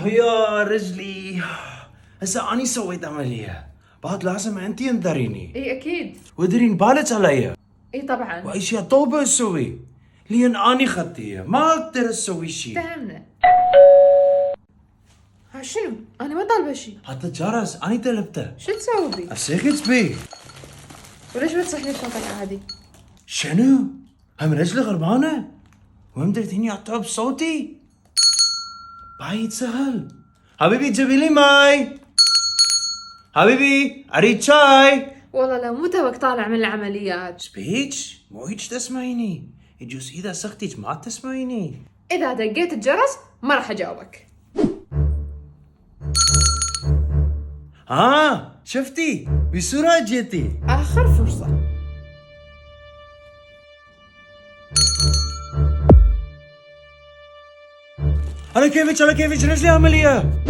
يا رجلي. هسه اني سويت عمليه، بعد لازم انت انذريني اي اكيد. ودرين بالك علي اي طبعا. واي شيء توبه اسوي لين اني خطيه ما اقدر اسوي شيء. فهمنا. ها شنو؟ انا ما طالبه شيء. حتى الجرس اني طلبته. شو تسوي بي؟ اسيكت بيه. وليش بتصحني بصوتك عادي؟ شنو؟ هم رجلي غربانه؟ وهم درتيني اتعب بصوتي؟ بعيد سهل. حبيبي جيبي لي ماي. حبيبي اريد شاي. والله لا مو توك طالع من العمليات. سبيتش مو هيك تسمعيني، يجوز اذا سختك ما تسمعيني. اذا دقيت الجرس ما راح اجاوبك. شفتي بسرعة جيتي. اخر فرصة. على كيفك رجلي عملية.